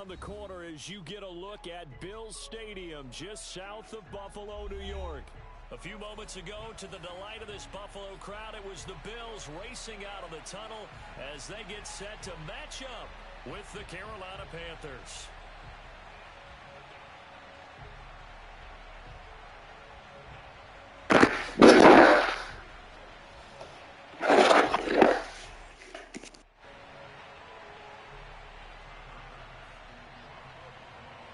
around the corner as you get a look at Bills Stadium just south of Buffalo, New York. A few moments ago, to the delight of this Buffalo crowd, it was the Bills racing out of the tunnel as they get set to match up with the Carolina Panthers.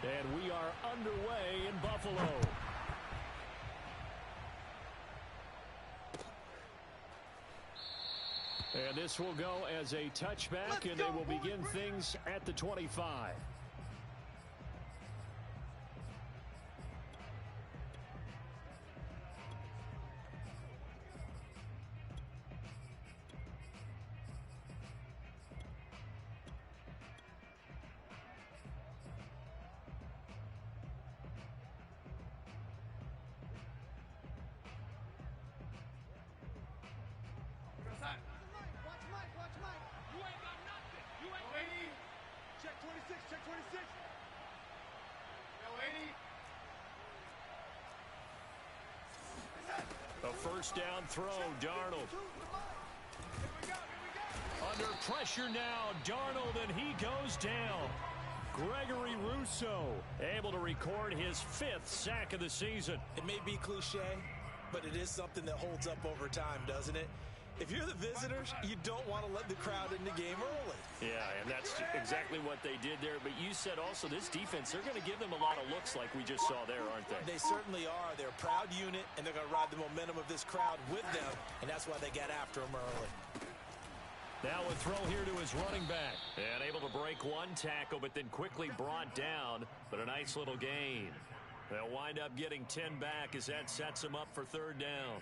And we are underway in Buffalo. And this will go as a touchback, and they will begin things at the 25. A first down throw, Darnold. Under pressure now, Darnold, and he goes down. Gregory Rousseau able to record his 5th sack of the season. It may be cliche, but it is something that holds up over time, doesn't it? If you're the visitors, you don't want to let the crowd in the game early. Yeah, and that's exactly what they did there. But you said also this defense, they're going to give them a lot of looks like we just saw there, aren't they? They certainly are. They're a proud unit, and they're going to ride the momentum of this crowd with them, and that's why they get after them early. Now a throw here to his running back. And able to break one tackle, but then quickly brought down. But a nice little gain. They'll wind up getting 10 back as that sets them up for 3rd down.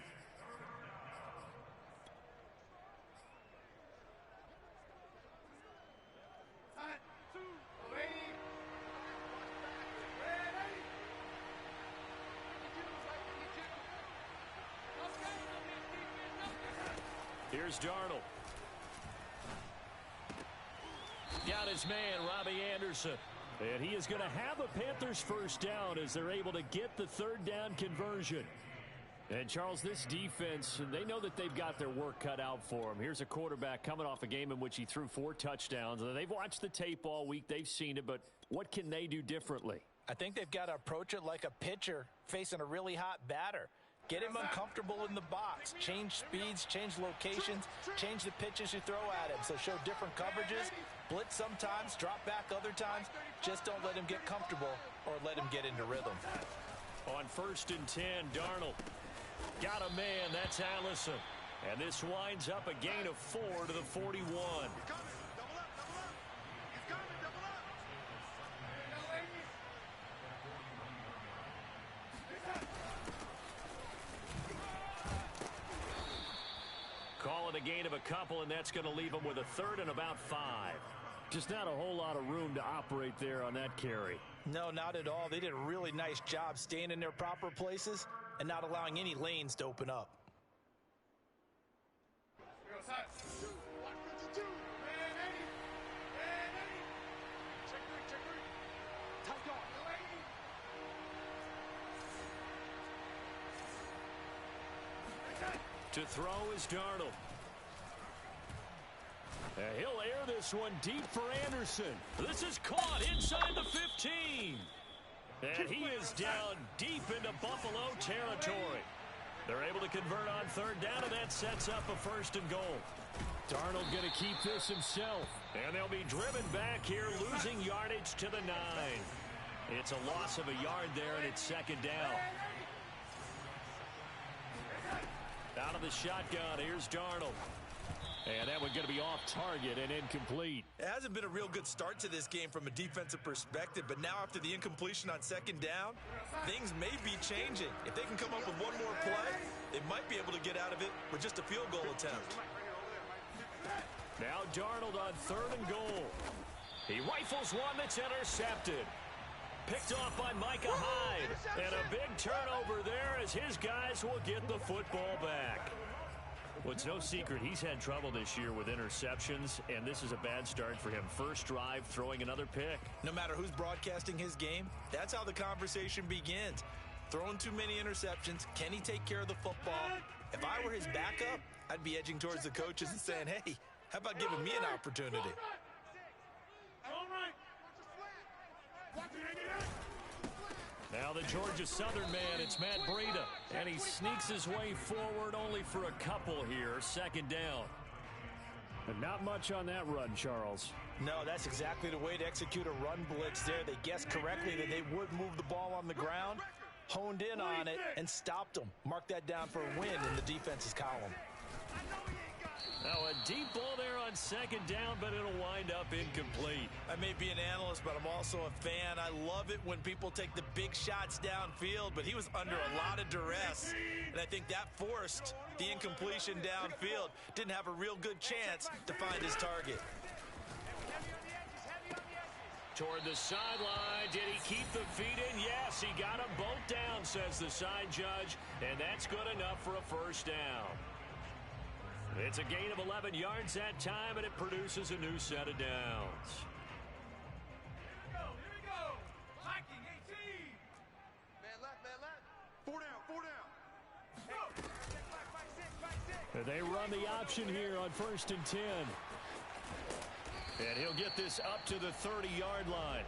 Here's Darnold. Got his man, Robbie Anderson. And he is going to have a Panthers first down as they're able to get the 3rd down conversion. And, Charles, this defense, they know that they've got their work cut out for them. Here's a quarterback coming off a game in which he threw 4 touchdowns. They've watched the tape all week. They've seen it, but what can they do differently? I think they've got to approach it like a pitcher facing a really hot batter. Get him uncomfortable in the box. Change speeds, change locations, change the pitches you throw at him. So show different coverages, blitz sometimes, drop back other times. Just don't let him get comfortable or let him get into rhythm. On 1st and 10, Darnold. Got a man, that's Allison. And this winds up a gain of 4 to the 41. Call it a gain of a couple, and that's going to leave them with a 3rd and about 5. Just not a whole lot of room to operate there on that carry. No, not at all. They did a really nice job staying in their proper places and not allowing any lanes to open up. To throw is Darnold. He'll air this one deep for Anderson. This is caught inside the 15. And he is down deep into Buffalo territory. They're able to convert on 3rd down, and that sets up a 1st and goal. Darnold going to keep this himself. And they'll be driven back here, losing yardage to the 9. It's a loss of a yard there, and it's 2nd down. Out of the shotgun, here's Darnold. And that one's going to be off target and incomplete. It hasn't been a real good start to this game from a defensive perspective, but now after the incompletion on 2nd down, things may be changing. If they can come up with one more play, they might be able to get out of it with just a field goal attempt. Now Darnold on 3rd and goal. He rifles one that's intercepted. Picked off by Micah Hyde. And a big turnover there as his guys will get the football back. Well, it's no secret he's had trouble this year with interceptions, and this is a bad start for him. First drive, throwing another pick. No matter who's broadcasting his game, that's how the conversation begins. Throwing too many interceptions, can he take care of the football? If I were his backup, I'd be edging towards the coaches and saying, hey, how about giving me an opportunity? Now the Georgia Southern man, it's Matt Breida. And he sneaks his way forward only for a couple here. Second down. And not much on that run, Charles. No, that's exactly the way to execute a run blitz there. They guessed correctly that they would move the ball on the ground, honed in on it, and stopped them. Mark that down for a win in the defense's column. Now a deep ball there on second down, but it'll wind up incomplete. I may be an analyst, but I'm also a fan. I love it when people take the big shots downfield, but he was under a lot of duress, and I think that forced the incompletion downfield. Didn't have a real good chance to find his target. Toward the sideline, did he keep the feet in? Yes, he got them both down, says the side judge, and that's good enough for a first down. It's a gain of 11 yards that time, and it produces a new set of downs. Here we go. Hiking 18. Man left. 4 down. They run the option here on 1st and 10. And he'll get this up to the 30-yard line.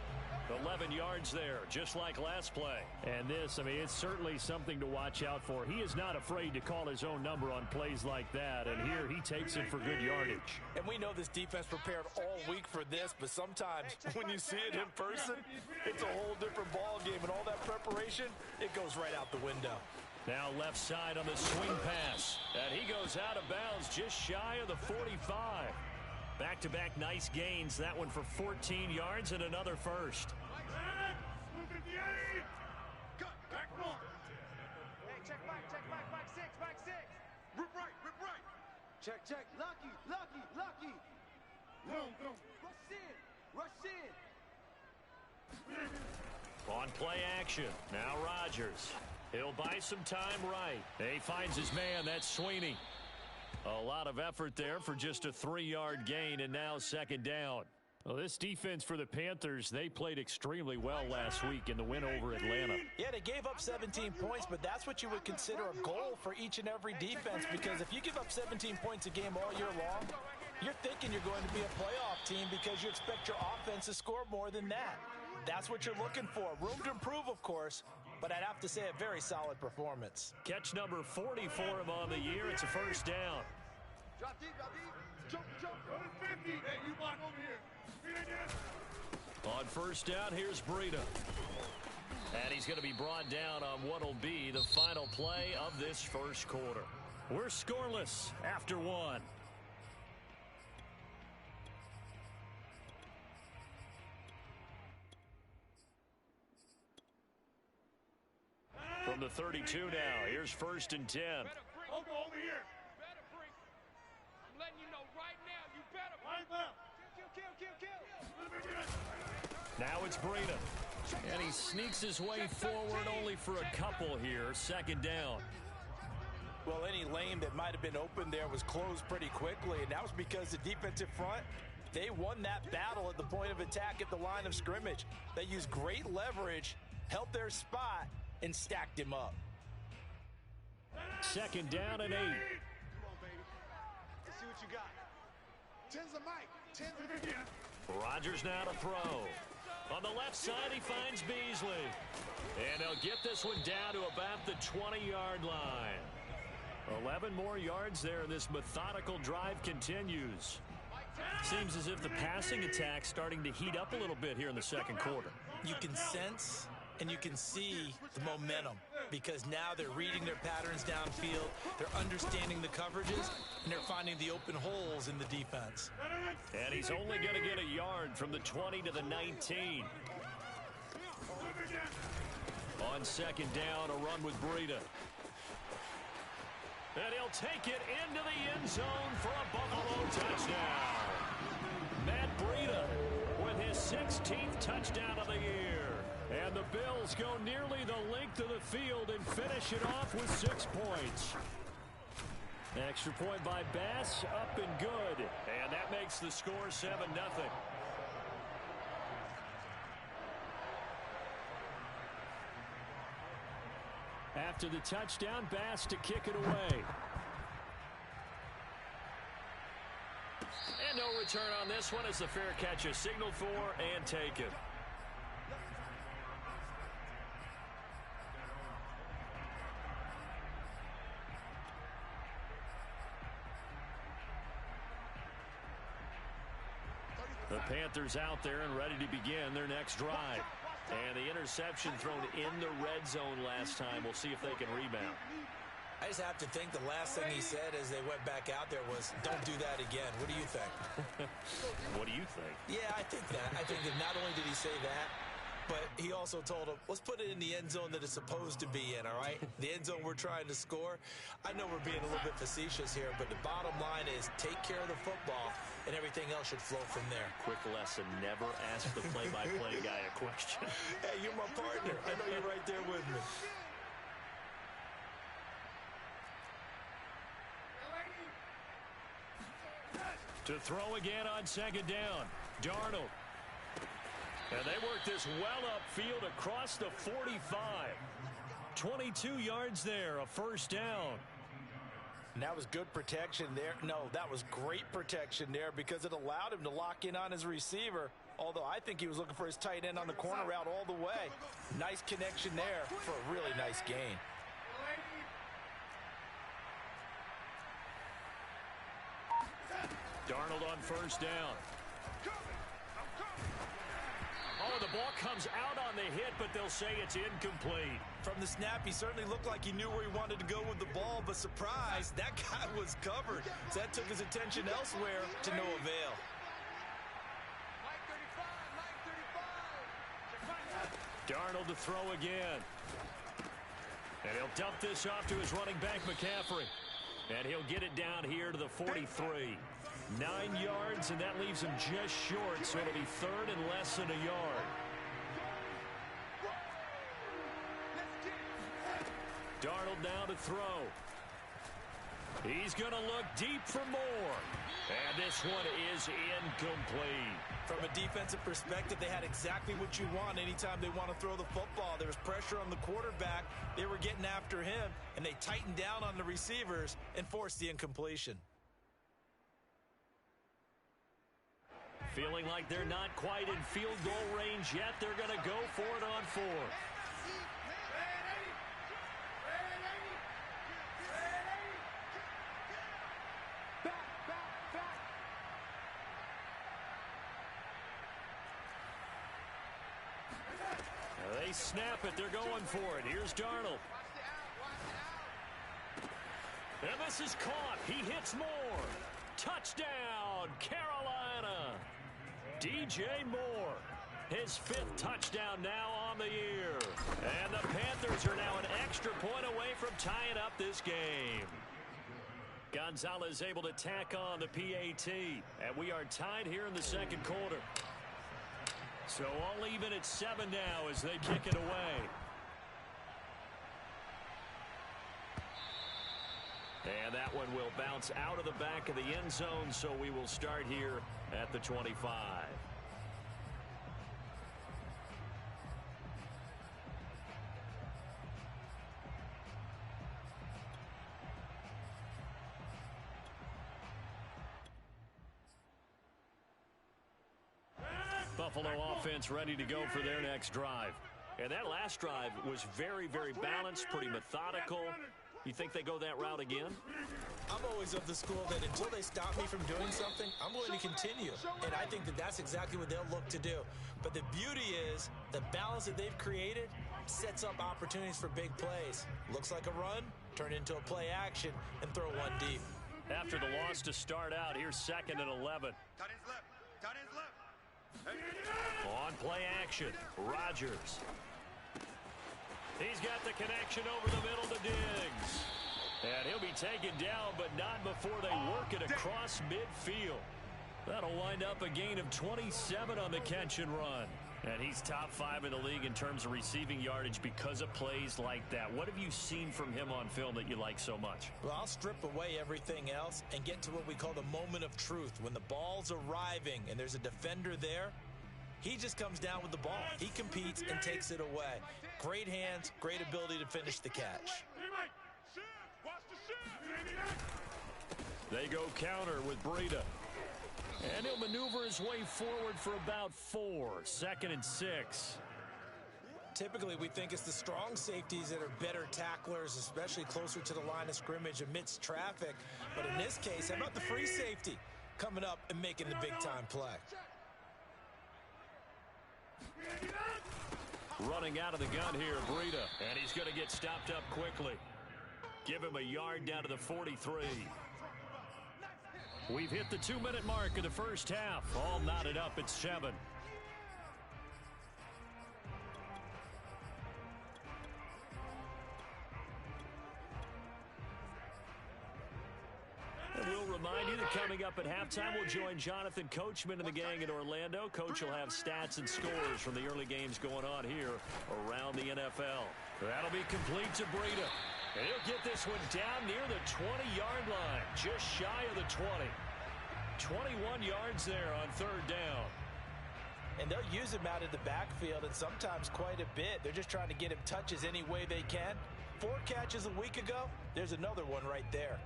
11 yards there, just like last play. And this, I mean, it's certainly something to watch out for. He is not afraid to call his own number on plays like that, and here he takes it for good yardage. And we know this defense prepared all week for this, but sometimes when you see it in person, it's a whole different ball game, and all that preparation, it goes right out the window. Now left side on the swing pass, and he goes out of bounds just shy of the 45. Back-to-back nice gains, that one for 14 yards and another first. Check. Lucky. Rush in. On play action, now Rodgers. He'll buy some time right. He finds his man, that's Sweeney. A lot of effort there for just a 3-yard gain, and now second down. Well, this defense for the Panthers, they played extremely well last week in the win over Atlanta. Yeah, they gave up 17 points, but that's what you would consider a goal for each and every defense, because if you give up 17 points a game all year long, you're thinking you're going to be a playoff team because you expect your offense to score more than that. That's what you're looking for. Room to improve, of course, but I'd have to say a very solid performance. Catch number 40 for him on the year. It's a first down. Drop deep. Jump. 50. Hey, you block over here. On first down, here's Breida. And he's going to be brought down on what'll be the final play of this first quarter. We're scoreless after one. From the 32 now, here's 1st and 10. Over here. I'm letting you know right now, you better. Kill. Now it's Breida. And he sneaks his way forward only for a couple here. Second down. Well, any lane that might have been open there was closed pretty quickly, and that was because the defensive front, they won that battle at the point of attack at the line of scrimmage. They used great leverage, held their spot, and stacked him up. Second down and 8. Come on, baby. Let's see what you got. 10's the mic. 10's the Rodgers now to throw. On the left side, he finds Beasley. And he'll get this one down to about the 20-yard line. 11 more yards there, and this methodical drive continues. Seems as if the passing attack's starting to heat up a little bit here in the second quarter. You can sense and you can see the momentum because now they're reading their patterns downfield, they're understanding the coverages, and they're finding the open holes in the defense. And he's only going to get a yard from the 20 to the 19. On second down, a run with Breida. And he'll take it into the end zone for a Buffalo touchdown. Matt Breida with his 16th touchdown of the year. And the Bills go nearly the length of the field and finish it off with 6 points. Extra point by Bass, up and good. And that makes the score 7-0. After the touchdown, Bass to kick it away. And no return on this one as the fair catch is signaled for and taken. The Panthers out there and ready to begin their next drive. And the interception thrown in the red zone last time. We'll see if they can rebound. I just have to think the last thing he said as they went back out there was, don't do that again. What do you think? What do you think? Yeah, I think that. I think that not only did he say that, but he also told him, let's put it in the end zone that it's supposed to be in, all right? The end zone we're trying to score. I know we're being a little bit facetious here, but the bottom line is take care of the football, and everything else should flow from there. Quick lesson, never ask the play-by-play guy a question. Hey, you're my partner. I know you're right there with me. To throw again on second down. Darnold. And they work this well upfield across the 45. 22 yards there, a first down. And that was good protection there. No, that was great protection there because it allowed him to lock in on his receiver. Although I think he was looking for his tight end on the corner route all the way. Nice connection there for a really nice gain. Darnold on first down. Oh, the ball comes out on the hit, but they'll say it's incomplete. From the snap, he certainly looked like he knew where he wanted to go with the ball, but surprise, that guy was covered. So that took his attention elsewhere to no avail. Darnold to throw again. And he'll dump this off to his running back, McCaffrey. And he'll get it down here to the 43. 9 yards, and that leaves him just short, so it'll be third and less than a yard. Darnold now to throw. He's going to look deep for more. And this one is incomplete. From a defensive perspective, they had exactly what you want anytime they want to throw the football. There was pressure on the quarterback. They were getting after him, and they tightened down on the receivers and forced the incompletion. Feeling like they're not quite in field goal range yet. They're going to go for it on fourth. They snap it. They're going for it. Here's Darnold. And this is caught. He hits Moore. Touchdown, Carolina. DJ Moore, his 5th touchdown now on the year. And the Panthers are now an extra point away from tying up this game. Gonzalez able to tack on the PAT. And we are tied here in the second quarter. So all even at 7 now as they kick it away. And that one will bounce out of the back of the end zone, so we will start here at the 25. Buffalo offense ready to go for their next drive. And that last drive was very, very balanced, pretty methodical. You think they go that route again? I'm always of the school that until they stop me from doing something, I'm going to continue. And I think that that's exactly what they'll look to do. But the beauty is the balance that they've created sets up opportunities for big plays. Looks like a run, turn into a play action, and throw one deep. After the loss to start out, here's 2nd and 11. On play action, Rodgers. He's got the connection over the middle to Diggs. And he'll be taken down, but not before they work it across midfield. That'll wind up a gain of 27 on the catch and run. And he's top 5 in the league in terms of receiving yardage because of plays like that. What have you seen from him on film that you like so much? Well, I'll strip away everything else and get to what we call the moment of truth. When the ball's arriving and there's a defender there, he just comes down with the ball. He competes and takes it away. Great hands, great ability to finish the catch. They go counter with Breida. And he'll maneuver his way forward for about 4. 2nd and 6. Typically, we think it's the strong safeties that are better tacklers, especially closer to the line of scrimmage amidst traffic. But in this case, how about the free safety coming up and making the big-time play? Running out of the gun here, Breida. And he's going to get stopped up quickly. Give him a yard down to the 43. We've hit the 2-minute mark of the first half. All knotted up at 7. And we'll remind you that coming up at halftime, we'll join Jonathan Coachman and the gang in Orlando. Coach will have stats and scores from the early games going on here around the NFL. That'll be complete to Breida. And he'll get this one down near the 20-yard line, just shy of the 20. 21 yards there on 3rd down. And they'll use him out of the backfield, and sometimes quite a bit. They're just trying to get him touches any way they can. 4 catches a week ago. There's another one right there.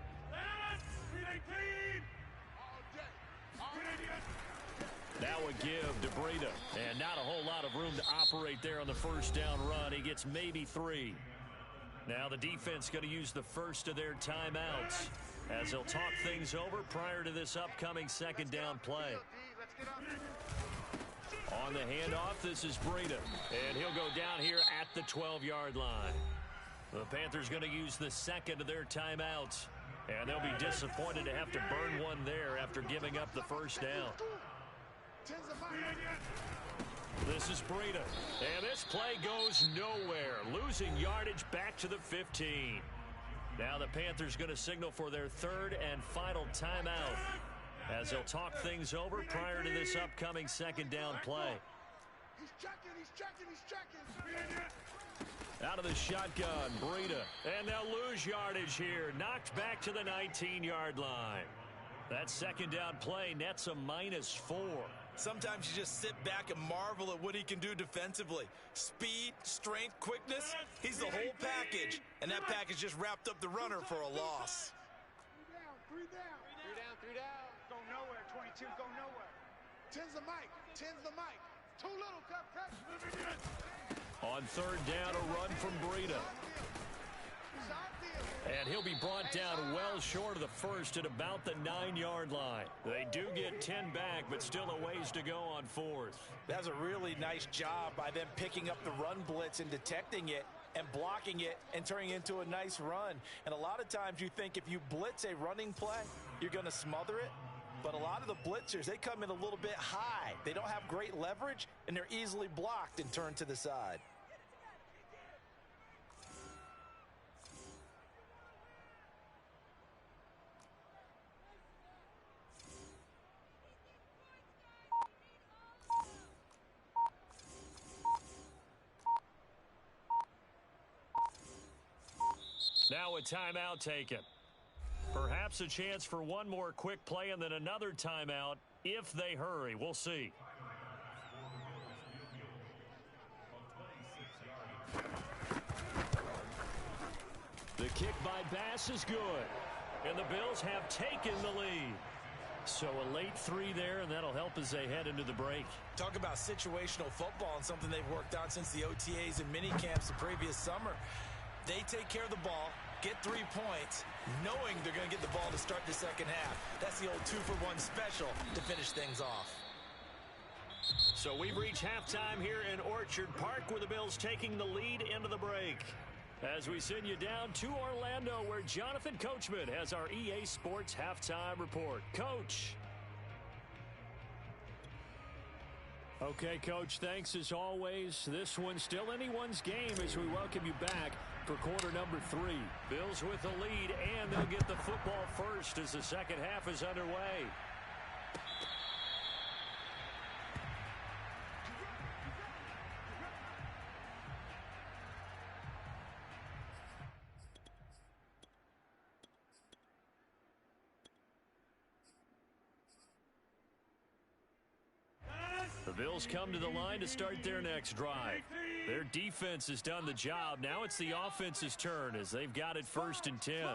Now a give to Breida. And not a whole lot of room to operate there on the first down run. He gets maybe 3. Now the defense going to use the first of their timeouts as they'll talk things over prior to this upcoming 2nd down play. On the handoff, this is Breida. And he'll go down here at the 12-yard line. The Panthers going to use the 2nd of their timeouts. And they'll be disappointed to have to burn one there after giving up the first down. This is Breida. And this play goes nowhere. Losing yardage back to the 15. Now the Panthers going to signal for their 3rd and final timeout as they'll talk things over prior to this upcoming 2nd down play. He's checking. Out of the shotgun, Breida. And they'll lose yardage here. Knocked back to the 19-yard line. That 2nd down play nets a -4. Sometimes you just sit back and marvel at what he can do defensively. Speed, strength, quickness, he's the whole package. And that package just wrapped up the runner for a loss. 3 down. Go nowhere, 22, go nowhere. 10's the mic. Too little, cut. On 3rd down, a run from Breida. And he'll be brought down well short of the first at about the 9-yard line. They do get 10 back, but still a ways to go on 4th. That's a really nice job by them picking up the run blitz and detecting it and blocking it and turning it into a nice run. And a lot of times you think if you blitz a running play, you're going to smother it. But a lot of the blitzers, they come in a little bit high. They don't have great leverage, and they're easily blocked and turned to the side. Now a timeout taken. Perhaps a chance for one more quick play and then another timeout if they hurry. We'll see. The kick by Bass is good. And the Bills have taken the lead. So a late 3 there, and that'll help as they head into the break. Talk about situational football and something they've worked on since the OTAs and mini camps the previous summer. They take care of the ball, get 3 points, knowing they're going to get the ball to start the second half. That's the old 2-for-1 special to finish things off. So we've reached halftime here in Orchard Park where the Bills taking the lead into the break. As we send you down to Orlando where Jonathan Coachman has our EA Sports halftime report. Coach. Okay, Coach, thanks as always. This one's still anyone's game as we welcome you back for quarter number 3. Bills with the lead, and they'll get the football first as the second half is underway. Bills come to the line to start their next drive. Their defense has done the job. Now it's the offense's turn as they've got it 1st and 10.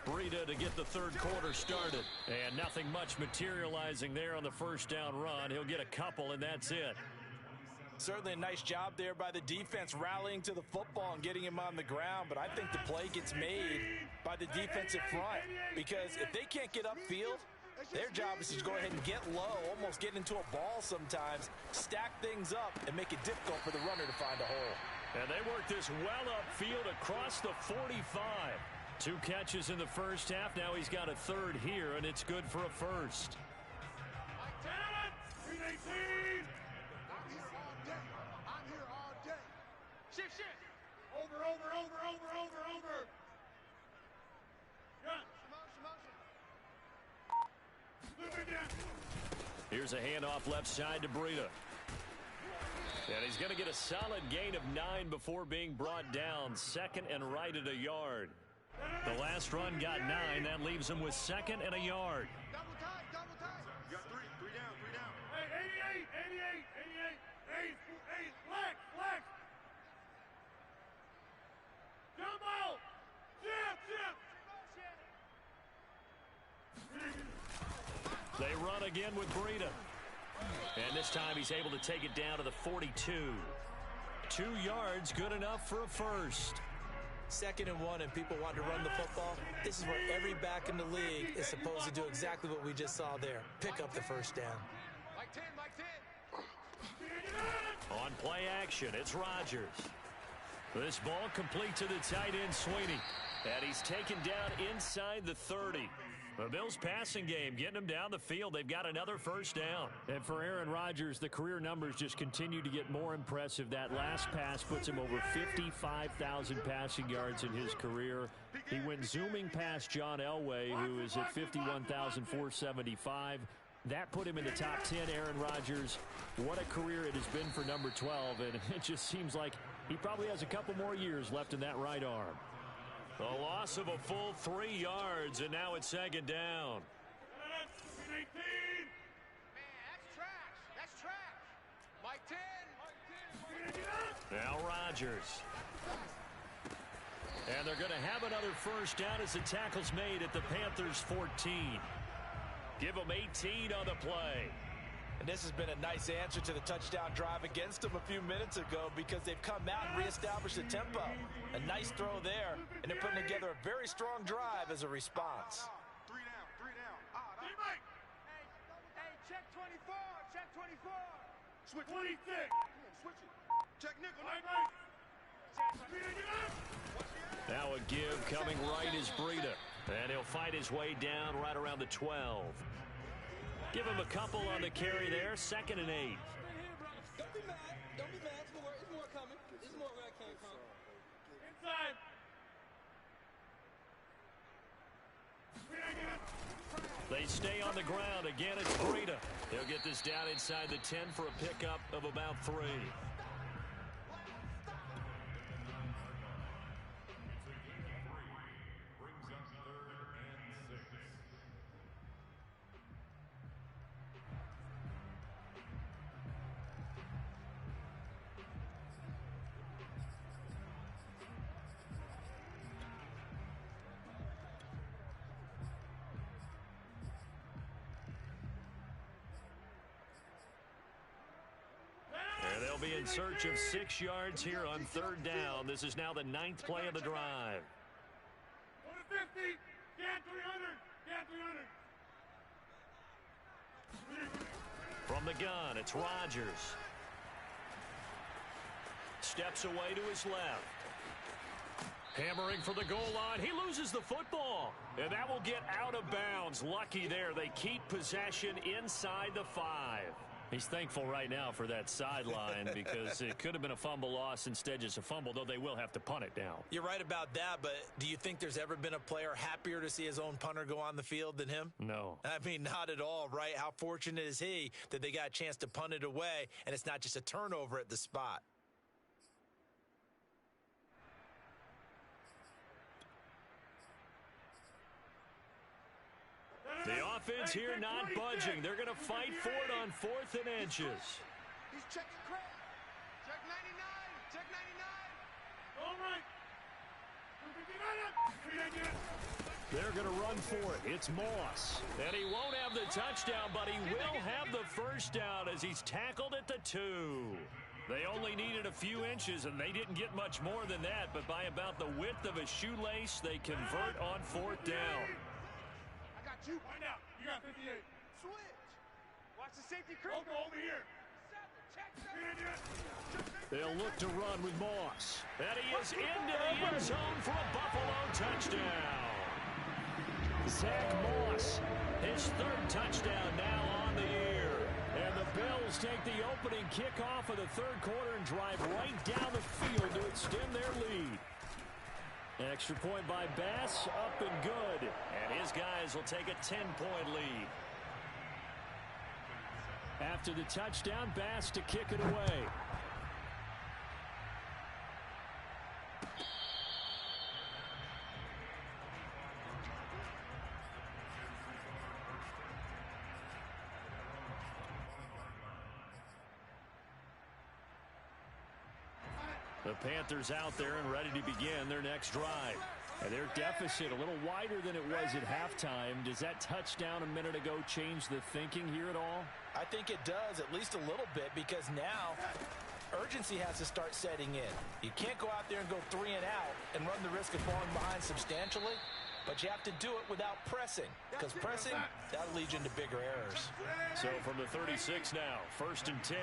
Breida to get the third quarter started. And nothing much materializing there on the first down run. He'll get a couple, and that's it. Certainly a nice job there by the defense rallying to the football and getting him on the ground, but I think the play gets made by the defensive front because if they can't get upfield, their job is to go ahead and get low, almost get into a ball sometimes, stack things up, and make it difficult for the runner to find a hole. And they work this well upfield across the 45. 2 catches in the first half. Now he's got a third here, and it's good for a first. Shift. Over. Here's a handoff left side to Breida. And he's going to get a solid gain of 9 before being brought down. 2nd and right at a yard. The last run got 9. That leaves him with 2nd and a yard. Double tight. You got three down. Hey, 88. Hey, flex. Jumbo. Chip. They run again with Breida. And this time he's able to take it down to the 42. 2 yards, good enough for a first. 2nd and 1 and people want to run the football. This is where every back in the league is supposed to do exactly what we just saw there. Pick up the first down. Mike 10. On play action, it's Rodgers. This ball complete to the tight end, Sweeney. And he's taken down inside the 30. The Bills' passing game getting them down the field. They've got another first down. And for Aaron Rodgers, the career numbers just continue to get more impressive. That last pass puts him over 55,000 passing yards in his career. He went zooming past John Elway, who is at 51,475. That put him in the top 10, Aaron Rodgers. What a career it has been for number 12, and it just seems like he probably has a couple more years left in that right arm. A loss of a full 3 yards, and now it's 2nd down. Man, that's trash. Mike 10. Now Rodgers. And they're going to have another first down as the tackle's made at the Panthers' 14. Give them 18 on the play. And this has been a nice answer to the touchdown drive against them a few minutes ago because they've come out and reestablished the tempo. A nice throw there, and they're putting together a very strong drive as a response. 3 down. Hey, check 24. Switch 26. Switch it. Check nickel. Now a give coming right is Breida. And he'll fight his way down right around the 12. Give him a couple on the carry there. 2nd and 8. Don't be mad. There's more coming. There's more where I came from. Inside. They stay on the ground. Again, it's Breida. He'll get this down inside the 10 for a pickup of about 3. They'll be in search of 6 yards here on 3rd down. This is now the 9th play of the drive. Go to 50. Get 300. From the gun, it's Rodgers. Steps away to his left. Hammering for the goal line. He loses the football. And that will get out of bounds. Lucky there. They keep possession inside the 5. He's thankful right now for that sideline because it could have been a fumble loss, instead just a fumble, though they will have to punt it down. You're right about that, but do you think there's ever been a player happier to see his own punter go on the field than him? No. I mean, not at all, right? How fortunate is he that they got a chance to punt it away, and it's not just a turnover at the spot. The offense here not budging. They're going to fight for it on 4th and inches. He's checking Craig. Check 99. Check 99. All right. They're going to run for it. It's Moss. And he won't have the touchdown, but he will have the first down as he's tackled at the 2. They only needed a few inches, and they didn't get much more than that, but by about the width of a shoelace, they convert on 4th down. I got you. Find out. You got 58. Switch. Watch the safety crew. Go over here. They'll look to run with Moss. And he is into the end zone for a Buffalo touchdown. Zach Moss, his 3rd touchdown now on the year. And the Bills take the opening kickoff of the 3rd quarter and drive right down the field to extend their lead. Extra point by Bass, up and good. And his guys will take a 10-point lead. After the touchdown, Bass to kick it away. The Panthers out there and ready to begin their next drive. And their deficit a little wider than it was at halftime. Does that touchdown a minute ago change the thinking here at all? I think it does, at least a little bit, because now urgency has to start setting in. You can't go out there and go 3 and out and run the risk of falling behind substantially, but you have to do it without pressing, because pressing, that'll lead you into bigger errors. So from the 36 now, 1st and 10.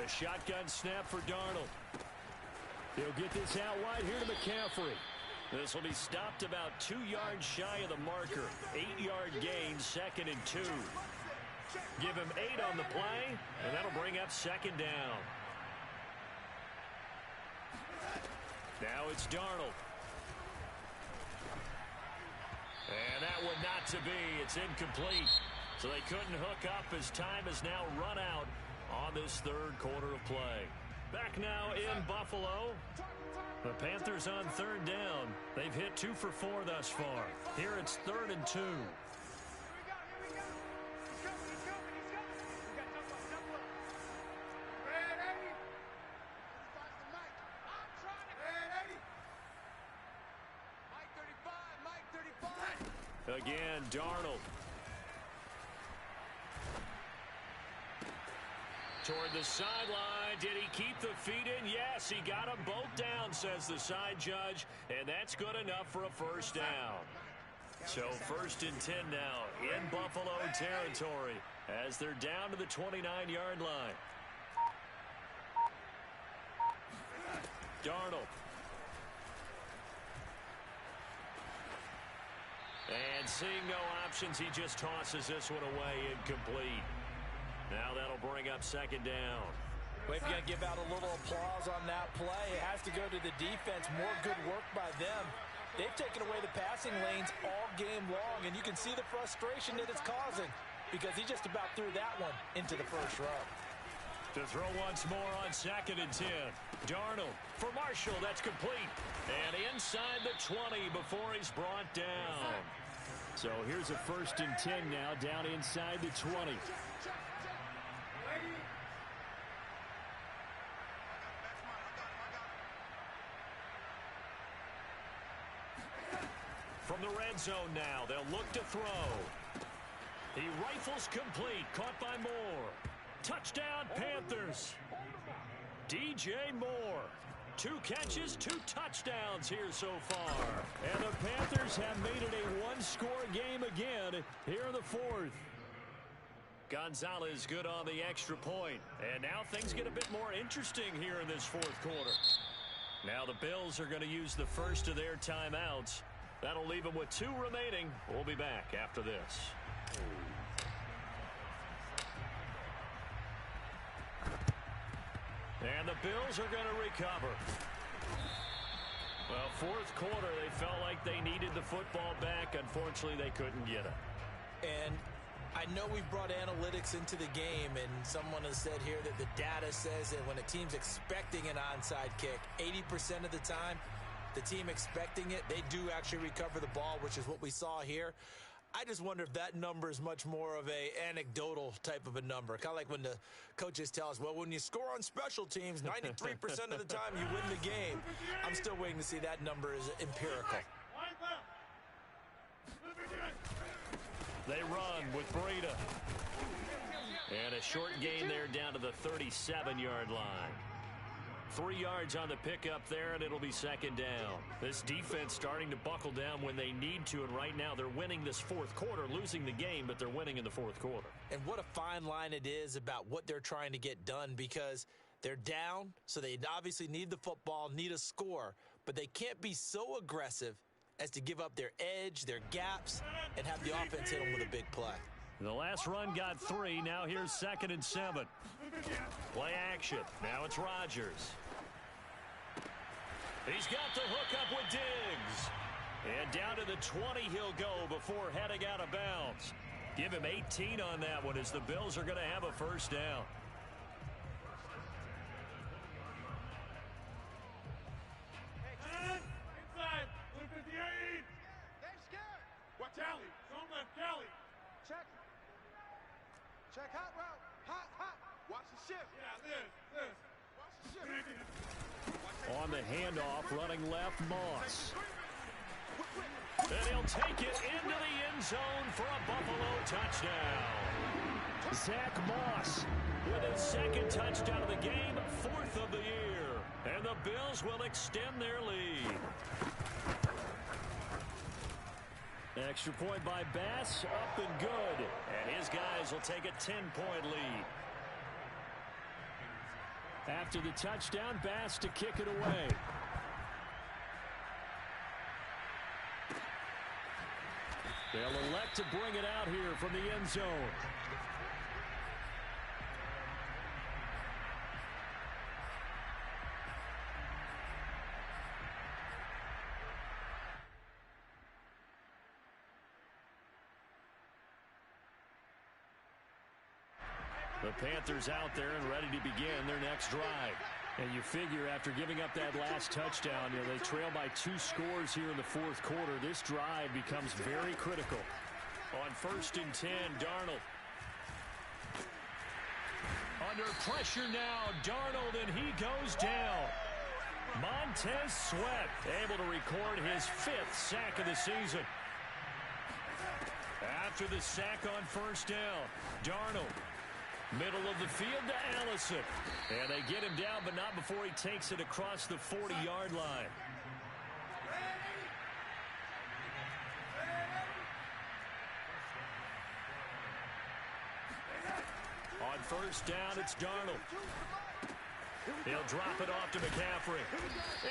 A shotgun snap for Darnold. He'll get this out wide here to McCaffrey. This will be stopped about 2 yards shy of the marker. 8-yard gain, 2nd and 2. Give him 8 on the play, and that'll bring up 2nd down. Now it's Darnold. And that one not to be. It's incomplete. So they couldn't hook up as time has now run out on this 3rd quarter of play. Back now in Buffalo. The Panthers on 3rd down. They've hit 2 for 4 thus far. Here it's 3rd and 2. Again, Darnold. Toward the sideline. Did he keep the feet in? Yes, he got them both down, says the side judge, and that's good enough for a first down. So 1st and 10 now in Buffalo territory as they're down to the 29-yard line. Darnold. And seeing no options, he just tosses this one away, incomplete. Now that'll bring up 2nd down. Well, if you're going to give out a little applause on that play, it has to go to the defense. More good work by them. They've taken away the passing lanes all game long, and you can see the frustration that it's causing because he just about threw that one into the first row. To throw once more on 2nd and 10. Darnold for Marshall. That's complete. And inside the 20 before he's brought down. So here's a 1st and 10 now down inside the 20. From the red zone now, they'll look to throw. He rifles complete, caught by Moore. Touchdown, Panthers. DJ Moore. 2 catches, 2 touchdowns here so far. And the Panthers have made it a one-score game again here in the 4th. Gonzalez good on the extra point. And now things get a bit more interesting here in this 4th quarter. Now the Bills are going to use the first of their timeouts. That'll leave them with 2 remaining. We'll be back after this. And the Bills are going to recover. Well, 4th quarter, they felt like they needed the football back. Unfortunately, they couldn't get it. And I know we've brought analytics into the game, and someone has said here that the data says that when a team's expecting an onside kick, 80% of the time, the team expecting it, they do actually recover the ball, which is what we saw here. I just wonder if that number is much more of a anecdotal type of a number. Kind of like when the coaches tell us, well, when you score on special teams, 93% of the time you win the game. I'm still waiting to see that number is empirical. They run with Breida. And a short gain there down to the 37-yard line. 3 yards on the pickup there, and it'll be second down. This defense starting to buckle down when they need to, and right now they're winning this fourth quarter, losing the game, but they're winning in the fourth quarter. And what a fine line it is about what they're trying to get done, because they're down, so they obviously need the football, need a score, but they can't be so aggressive as to give up their edge, their gaps, and have the offense hit them with a big play. The last run got 3. Now here's 2nd and 7. Play action. Now it's Rodgers. He's got the hookup with Diggs. And down to the 20 he'll go before heading out of bounds. Give him 18 on that one as the Bills are going to have a first down. Inside, 158. They're scared. Watch Callie. Don't let Callie. Check. Check hot route. Hot. Watch the shift. Yeah, this. Watch the shift. On the handoff, running left, Moss. And he'll take it into the end zone for a Buffalo touchdown. Zach Moss with his 2nd touchdown of the game, 4th of the year. And the Bills will extend their lead. Extra point by Bass, up and good. And his guys will take a 10-point lead. After the touchdown, Bass to kick it away. They'll elect to bring it out here from the end zone. The Panthers out there and ready to begin their next drive. And you figure after giving up that last touchdown, they trail by 2 scores here in the fourth quarter. This drive becomes very critical. On 1st and 10, Darnold. Under pressure now, Darnold, and he goes down. Montez Sweat able to record his 5th sack of the season. After the sack on 1st down, Darnold. Middle of the field to Allison. And they get him down, but not before he takes it across the 40-yard line. On 1st down, it's Darnold. He'll drop it off to McCaffrey.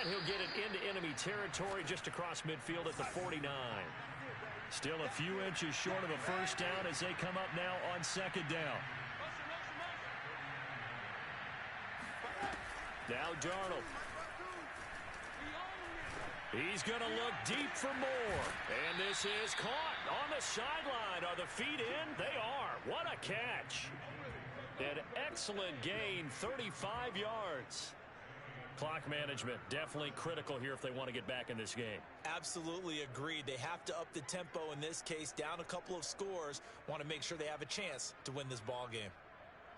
And he'll get it into enemy territory just across midfield at the 49. Still a few inches short of a 1st down as they come up now on 2nd down. Now Darnold. He's going to look deep for more. And this is caught on the sideline. Are the feet in? They are. What a catch. An excellent gain, 35 yards. Clock management definitely critical here if they want to get back in this game. Absolutely agreed. They have to up the tempo in this case, down a couple of scores. Want to make sure they have a chance to win this ball game.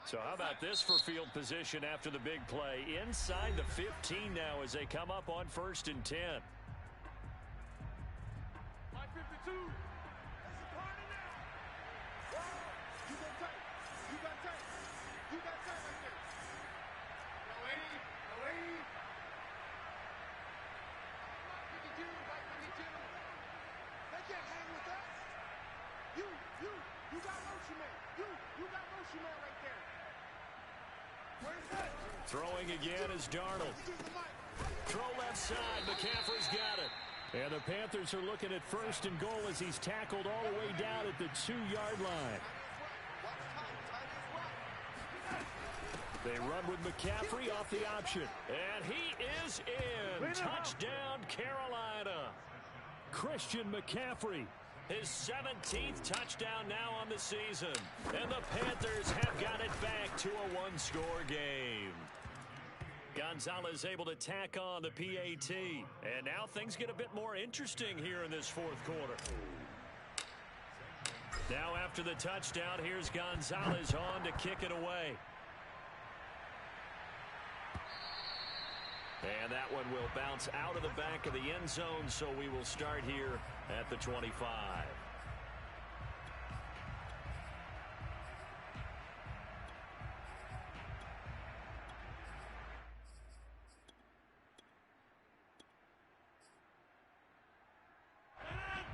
So how about this for field position after the big play? Inside the 15 now as they come up on 1st and 10. 52. That's a party now. You got tight. You got tight. You got tight right there. No lady. No lady. 52. 52. They can't hang with us. You got motion man. You got motion man right there. Where's that? Throwing again is Darnold. Throw left side. McCaffrey's got it. And the Panthers are looking at 1st and goal as he's tackled all the way down at the 2-yard line. They run with McCaffrey off the option. And he is in. Touchdown, Carolina. Christian McCaffrey. His 17th touchdown now on the season. And the Panthers have got it back to a one-score game. Gonzalez able to tack on the PAT. And now things get a bit more interesting here in this fourth quarter. Now after the touchdown, here's Gonzalez on to kick it away. And that one will bounce out of the back of the end zone, so we will start here at the 25.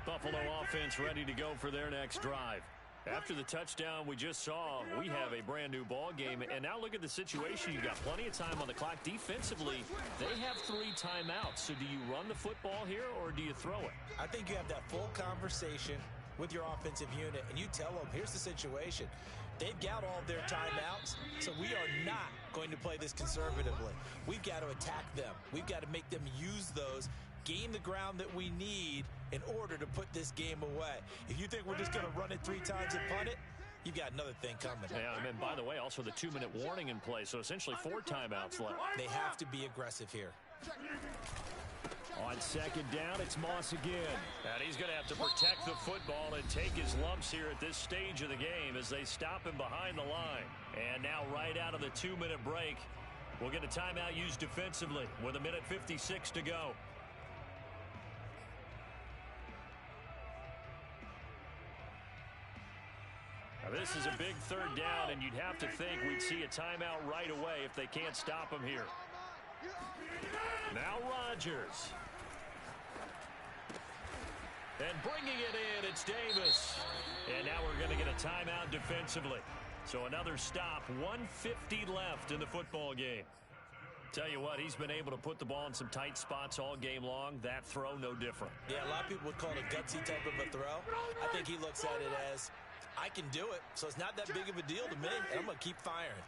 Buffalo offense ready to go for their next drive. After the touchdown we just saw, we have a brand new ball game. And now look at the situation. You've got plenty of time on the clock. Defensively, they have 3 timeouts. So do you run the football here or do you throw it? I think you have that full conversation with your offensive unit, and you tell them, here's the situation. They've got all their timeouts, so we are not going to play this conservatively. We've got to attack them. We've got to make them use those, gain the ground that we need in order to put this game away. If you think we're just going to run it 3 times and punt it, you've got another thing coming. Yeah, and by the way, also the 2-minute warning in play, so essentially 4 timeouts left. They have to be aggressive here. On second down, it's Moss again. And he's going to have to protect the football and take his lumps here at this stage of the game as they stop him behind the line. And now right out of the 2-minute break, we'll get a timeout used defensively with 1:56 to go. Now this is a big third down, and you'd have to think we'd see a timeout right away if they can't stop him here. Now Rodgers. And bringing it in, it's Davis. And now we're going to get a timeout defensively. So another stop, 1:50 left in the football game. Tell you what, he's been able to put the ball in some tight spots all game long. That throw, no different. Yeah, a lot of people would call it a gutsy type of a throw. I think he looks at it as, I can do it, so it's not that big of a deal to me, and I'm going to keep firing.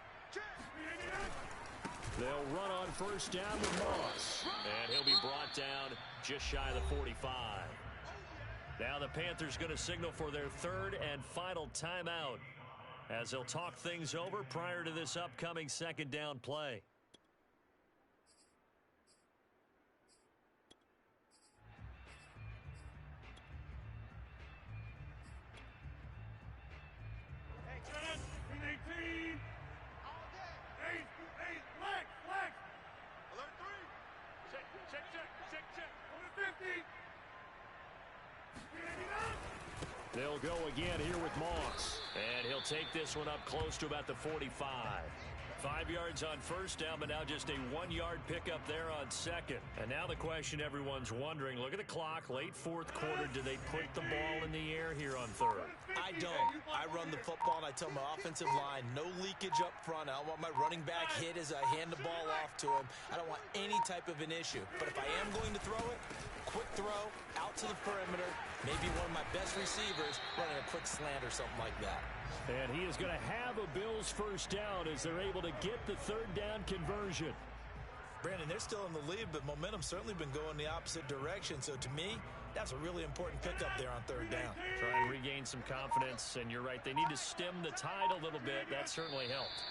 They'll run on first down with Moss. And he'll be brought down just shy of the 45. Now the Panthers going to signal for their third and final timeout as they'll talk things over prior to this upcoming second down play. They'll go again here with Moss. And he'll take this one up close to about the 45. 5 yards on first down, but now just a 1-yard pickup there on second. And now the question everyone's wondering, look at the clock, late fourth quarter, do they put the ball in the air here on third? I don't. I run the football, and I tell my offensive line, no leakage up front. I don't want my running back hit as I hand the ball off to him. I don't want any type of an issue. But if I am going to throw it, quick throw, out to the perimeter, maybe one of my best receivers running a quick slant or something like that. And he is going to have a Bills first down as they're able to get the third down conversion. Brandon, they're still in the lead, but momentum's certainly been going the opposite direction. So to me, that's a really important pickup there on third down. Try and regain some confidence, and you're right, they need to stem the tide a little bit. That certainly helped.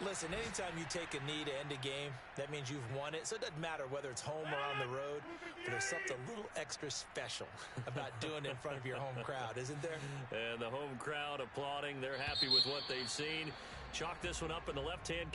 Listen, anytime you take a knee to end a game, that means you've won it. So it doesn't matter whether it's home or on the road, but there's something a little extra special about doing it in front of your home crowd, isn't there? And the home crowd applauding. They're happy with what they've seen. Chalk this one up in the left-hand